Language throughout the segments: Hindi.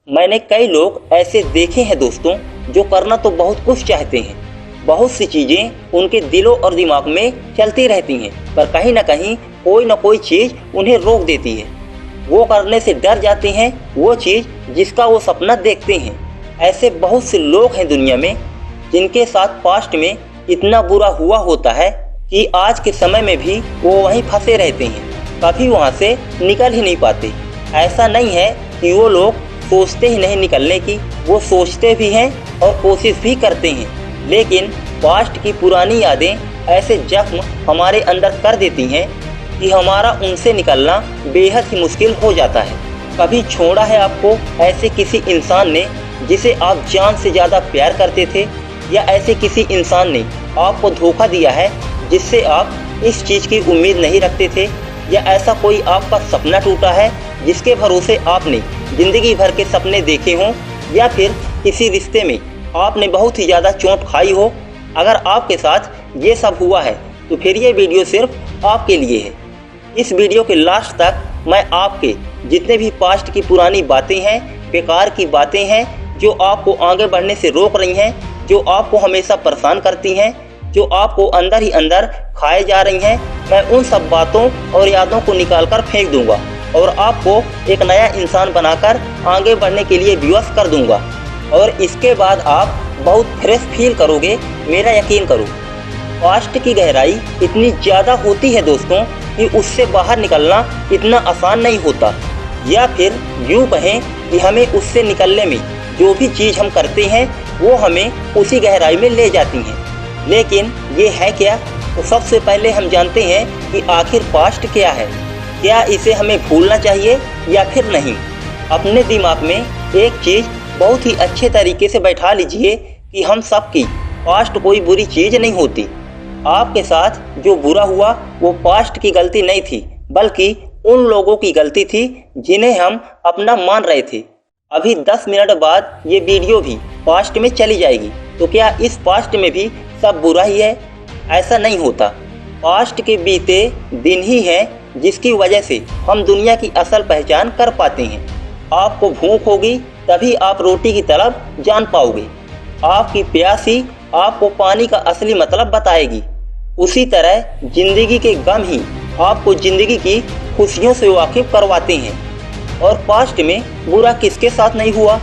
मैंने कई लोग ऐसे देखे हैं दोस्तों, जो करना तो बहुत कुछ चाहते हैं। बहुत सी चीज़ें उनके दिलों और दिमाग में चलती रहती हैं, पर कहीं ना कहीं कोई ना कोई चीज़ उन्हें रोक देती है। वो करने से डर जाते हैं वो चीज़ जिसका वो सपना देखते हैं। ऐसे बहुत से लोग हैं दुनिया में जिनके साथ पास्ट में इतना बुरा हुआ होता है कि आज के समय में भी वो वहीं फंसे रहते हैं, कभी वहाँ से निकल ही नहीं पाते। ऐसा नहीं है कि वो लोग सोचते ही नहीं निकलने की, वो सोचते भी हैं और कोशिश भी करते हैं, लेकिन पास्ट की पुरानी यादें ऐसे जख्म हमारे अंदर कर देती हैं कि हमारा उनसे निकलना बेहद ही मुश्किल हो जाता है। कभी छोड़ा है आपको ऐसे किसी इंसान ने जिसे आप जान से ज़्यादा प्यार करते थे, या ऐसे किसी इंसान ने आपको धोखा दिया है जिससे आप इस चीज़ की उम्मीद नहीं रखते थे, या ऐसा कोई आपका सपना टूटा है जिसके भरोसे आपने ज़िंदगी भर के सपने देखे हों, या फिर किसी रिश्ते में आपने बहुत ही ज़्यादा चोट खाई हो। अगर आपके साथ ये सब हुआ है तो फिर ये वीडियो सिर्फ आपके लिए है। इस वीडियो के लास्ट तक मैं आपके जितने भी पास्ट की पुरानी बातें हैं, बेकार की बातें हैं जो आपको आगे बढ़ने से रोक रही हैं, जो आपको हमेशा परेशान करती हैं, जो आपको अंदर ही अंदर खाए जा रही हैं, मैं उन सब बातों और यादों को निकाल कर फेंक दूंगा और आपको एक नया इंसान बनाकर आगे बढ़ने के लिए विवश कर दूंगा। और इसके बाद आप बहुत फ्रेश फील करोगे, मेरा यकीन करो। पास्ट की गहराई इतनी ज़्यादा होती है दोस्तों कि उससे बाहर निकलना इतना आसान नहीं होता, या फिर यूँ कहें कि हमें उससे निकलने में जो भी चीज़ हम करते हैं वो हमें उसी गहराई में ले जाती हैं। लेकिन ये है क्या? तो सबसे पहले हम जानते हैं कि आखिर पास्ट क्या है। क्या इसे हमें भूलना चाहिए या फिर नहीं? अपने दिमाग में एक चीज़ बहुत ही अच्छे तरीके से बैठा लीजिए कि हम सब की पास्ट कोई बुरी चीज़ नहीं होती। आपके साथ जो बुरा हुआ वो पास्ट की गलती नहीं थी, बल्कि उन लोगों की गलती थी जिन्हें हम अपना मान रहे थे। अभी 10 मिनट बाद ये वीडियो भी पास्ट में चली जाएगी, तो क्या इस पास्ट में भी सब बुरा ही है? ऐसा नहीं होता। पास्ट के बीते दिन ही हैं जिसकी वजह से हम दुनिया की असल पहचान कर पाते हैं। आपको भूख होगी तभी आप रोटी की तलब जान पाओगे। आपकी प्यास ही आपको पानी का असली मतलब बताएगी। उसी तरह जिंदगी के गम ही आपको जिंदगी की खुशियों से वाकिफ करवाते हैं। और पास्ट में बुरा किसके साथ नहीं हुआ?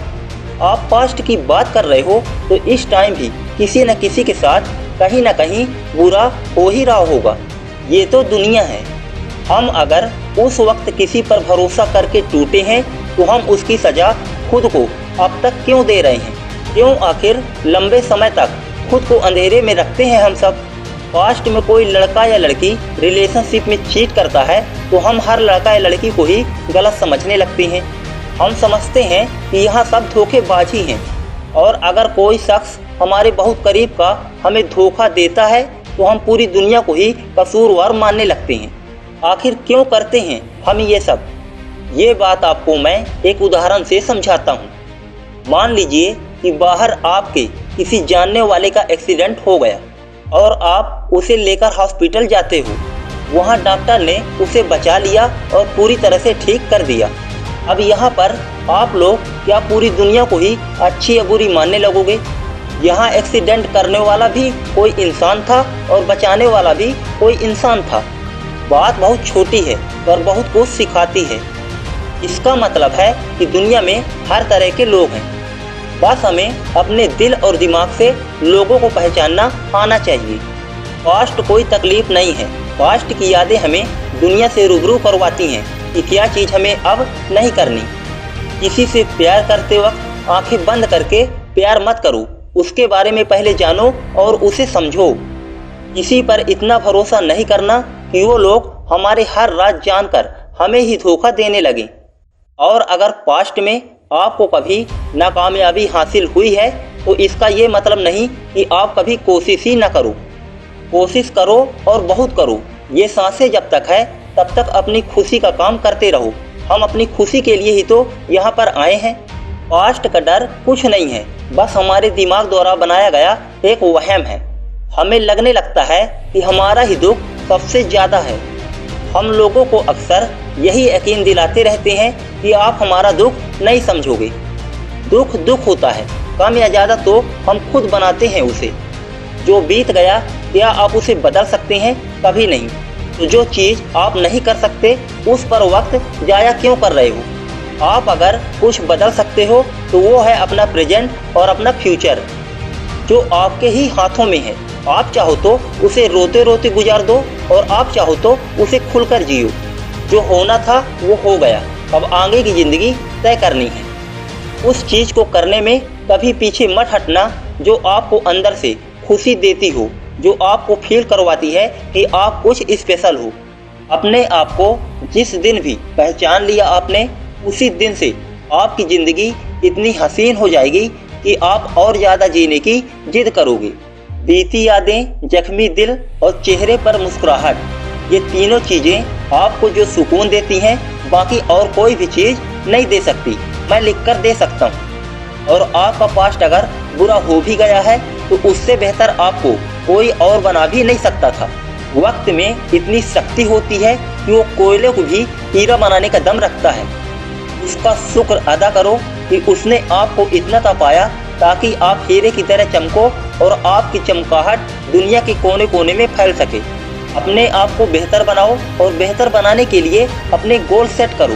आप पास्ट की बात कर रहे हो तो इस टाइम भी किसी न किसी के साथ कहीं ना कहीं बुरा हो ही रहा होगा। ये तो दुनिया है। हम अगर उस वक्त किसी पर भरोसा करके टूटे हैं तो हम उसकी सज़ा खुद को अब तक क्यों दे रहे हैं? क्यों आखिर लंबे समय तक खुद को अंधेरे में रखते हैं हम सब? पास्ट में कोई लड़का या लड़की रिलेशनशिप में चीट करता है तो हम हर लड़का या लड़की को ही गलत समझने लगते हैं। हम समझते हैं कि यहाँ सब धोखेबाजी हैं, और अगर कोई शख्स हमारे बहुत करीब का हमें धोखा देता है तो हम पूरी दुनिया को ही कसूरवार मानने लगते हैं। आखिर क्यों करते हैं हम ये सब? ये बात आपको मैं एक उदाहरण से समझाता हूँ। मान लीजिए कि बाहर आपके किसी जानने वाले का एक्सीडेंट हो गया और आप उसे लेकर हॉस्पिटल जाते हो। वहाँ डॉक्टर ने उसे बचा लिया और पूरी तरह से ठीक कर दिया। अब यहाँ पर आप लोग क्या पूरी दुनिया को ही अच्छी या बुरी मानने लगोगे? यहाँ एक्सीडेंट करने वाला भी कोई इंसान था और बचाने वाला भी कोई इंसान था। बात बहुत छोटी है पर बहुत कुछ सिखाती है। इसका मतलब है कि दुनिया में हर तरह के लोग हैं। बस हमें अपने दिल और दिमाग से लोगों को पहचानना आना चाहिए। पास्ट कोई तकलीफ नहीं है। पास्ट की यादें हमें दुनिया से रूबरू करवाती हैं कि क्या चीज़ हमें अब नहीं करनी। किसी से प्यार करते वक्त आंखें बंद करके प्यार मत करो, उसके बारे में पहले जानो और उसे समझो। किसी पर इतना भरोसा नहीं करना कि वो लोग हमारे हर राज जानकर हमें ही धोखा देने लगें। और अगर पास्ट में आपको कभी नाकामयाबी हासिल हुई है तो इसका ये मतलब नहीं कि आप कभी कोशिश ही ना करो। कोशिश करो और बहुत करो। ये सांसें जब तक है तब तक अपनी खुशी का काम करते रहो। हम अपनी खुशी के लिए ही तो यहाँ पर आए हैं। पास्ट का डर कुछ नहीं है, बस हमारे दिमाग द्वारा बनाया गया एक वहम है। हमें लगने लगता है कि हमारा ही दुख सबसे ज़्यादा है। हम लोगों को अक्सर यही यकीन दिलाते रहते हैं कि आप हमारा दुख नहीं समझोगे। दुख दुख होता है, कम या ज़्यादा तो हम खुद बनाते हैं उसे। जो बीत गया क्या आप उसे बदल सकते हैं? कभी नहीं। तो जो चीज़ आप नहीं कर सकते उस पर वक्त जाया क्यों कर रहे हो? आप अगर कुछ बदल सकते हो तो वो है अपना प्रेजेंट और अपना फ्यूचर, जो आपके ही हाथों में है। आप चाहो तो उसे रोते रोते गुजार दो और आप चाहो तो उसे खुलकर जियो। जो होना था वो हो गया, अब आगे की ज़िंदगी तय करनी है। उस चीज़ को करने में कभी पीछे मत हटना जो आपको अंदर से खुशी देती हो, जो आपको फील करवाती है कि आप कुछ स्पेशल हो। अपने आप को जिस दिन भी पहचान लिया आपने, उसी दिन से आपकी ज़िंदगी इतनी हसीन हो जाएगी कि आप और ज़्यादा जीने की जिद करोगे। बीती यादें, जख्मी दिल और चेहरे पर मुस्कुराहट, ये तीनों चीज़ें आपको जो सुकून देती हैं बाकी और कोई भी चीज़ नहीं दे सकती। मैं लिखकर दे सकता हूँ। और आपका पास्ट अगर बुरा हो भी गया है तो उससे बेहतर आपको कोई और बना भी नहीं सकता था। वक्त में इतनी शक्ति होती है कि वो कोयले को भी हीरा बनाने का दम रखता है। उसका शुक्र अदा करो कि उसने आपको इतना तपाया ताकि आप हीरे की तरह चमको और आपकी चमकाहट दुनिया के कोने कोने में फैल सके। अपने आप को बेहतर बनाओ और बेहतर बनाने के लिए अपने गोल सेट करो।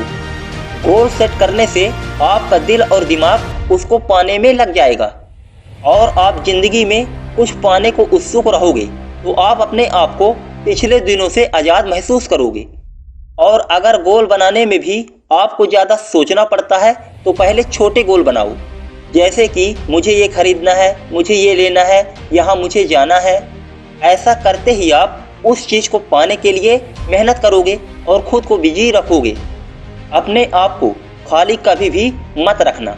गोल सेट करने से आपका दिल और दिमाग उसको पाने में लग जाएगा और आप जिंदगी में कुछ पाने को उत्सुक रहोगे तो आप अपने आप को पिछले दिनों से आज़ाद महसूस करोगे। और अगर गोल बनाने में भी आपको ज़्यादा सोचना पड़ता है तो पहले छोटे गोल बनाओ, जैसे कि मुझे ये खरीदना है, मुझे ये लेना है, यहाँ मुझे जाना है। ऐसा करते ही आप उस चीज़ को पाने के लिए मेहनत करोगे और खुद को बिजी रखोगे। अपने आप को खाली कभी भी मत रखना।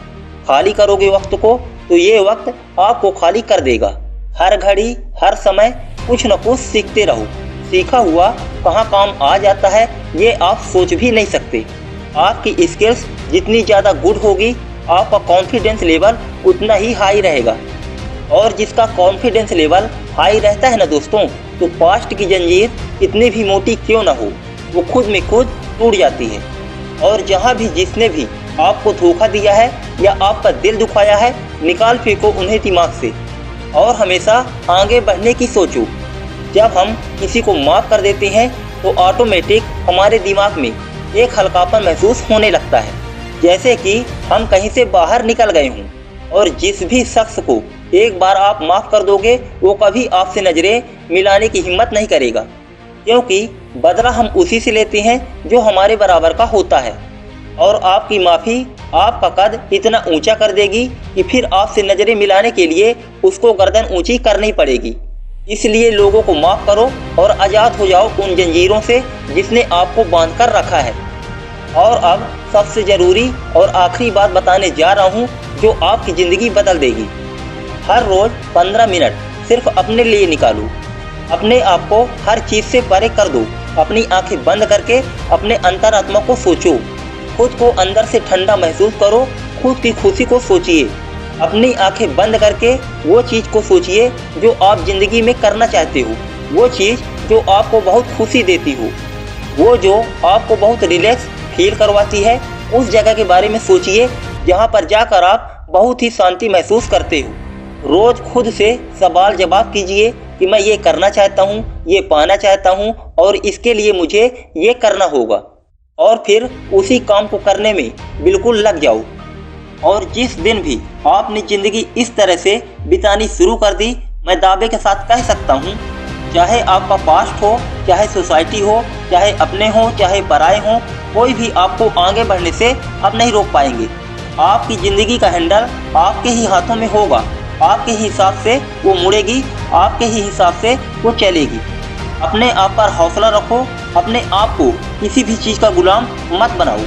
खाली करोगे वक्त को तो ये वक्त आपको खाली कर देगा। हर घड़ी हर समय कुछ न कुछ सीखते रहो। सीखा हुआ कहाँ काम आ जाता है ये आप सोच भी नहीं सकते। आपकी स्किल्स जितनी ज़्यादा गुड होगी आपका कॉन्फिडेंस लेवल उतना ही हाई रहेगा। और जिसका कॉन्फिडेंस लेवल हाई रहता है ना दोस्तों, तो पास्ट की जंजीर कितनी भी मोटी क्यों ना हो वो खुद में खुद टूट जाती है। और जहाँ भी जिसने भी आपको धोखा दिया है या आपका दिल दुखाया है, निकाल फेंको उन्हें दिमाग से और हमेशा आगे बढ़ने की सोचो। जब हम किसी को माफ़ कर देते हैं तो ऑटोमेटिक हमारे दिमाग में एक हल्कापन महसूस होने लगता है, जैसे कि हम कहीं से बाहर निकल गए हों। और जिस भी शख्स को एक बार आप माफ़ कर दोगे वो कभी आपसे नज़रें मिलाने की हिम्मत नहीं करेगा, क्योंकि बदला हम उसी से लेते हैं जो हमारे बराबर का होता है। और आपकी माफ़ी आपका कद इतना ऊंचा कर देगी कि फिर आपसे नज़रें मिलाने के लिए उसको गर्दन ऊंची करनी पड़ेगी। इसलिए लोगों को माफ़ करो और आज़ाद हो जाओ उन जंजीरों से जिसने आपको बांध कर रखा है। और अब सबसे ज़रूरी और आखिरी बात बताने जा रहा हूँ जो आपकी ज़िंदगी बदल देगी। हर रोज़ 15 मिनट सिर्फ अपने लिए निकालो। अपने आप को हर चीज़ से परे कर दो। अपनी आंखें बंद करके अपने अंतरात्मा को सोचो। खुद को अंदर से ठंडा महसूस करो। खुद की खुशी को सोचिए। अपनी आंखें बंद करके वो चीज़ को सोचिए जो आप ज़िंदगी में करना चाहते हो, वो चीज़ जो आपको बहुत खुशी देती हो, वो जो आपको बहुत रिलैक्स फील करवाती है। उस जगह के बारे में सोचिए जहाँ पर जाकर आप बहुत ही शांति महसूस करते हो। रोज़ खुद से सवाल जवाब कीजिए कि मैं ये करना चाहता हूँ, ये पाना चाहता हूँ और इसके लिए मुझे ये करना होगा। और फिर उसी काम को करने में बिल्कुल लग जाओ। और जिस दिन भी आपने ज़िंदगी इस तरह से बितानी शुरू कर दी, मैं दावे के साथ कह सकता हूँ, चाहे आपका पास्ट हो, चाहे सोसाइटी हो, चाहे अपने हो, चाहे पराए हों, कोई भी आपको आगे बढ़ने से अब नहीं रोक पाएंगे। आपकी ज़िंदगी का हैंडल आपके ही हाथों में होगा। आपके हिसाब से वो मुड़ेगी, आपके ही हिसाब से वो चलेगी। अपने आप पर हौसला रखो। अपने आप को किसी भी चीज़ का गुलाम मत बनाओ।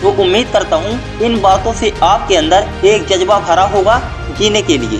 तो उम्मीद करता हूँ इन बातों से आपके अंदर एक जज्बा भरा होगा जीने के लिए।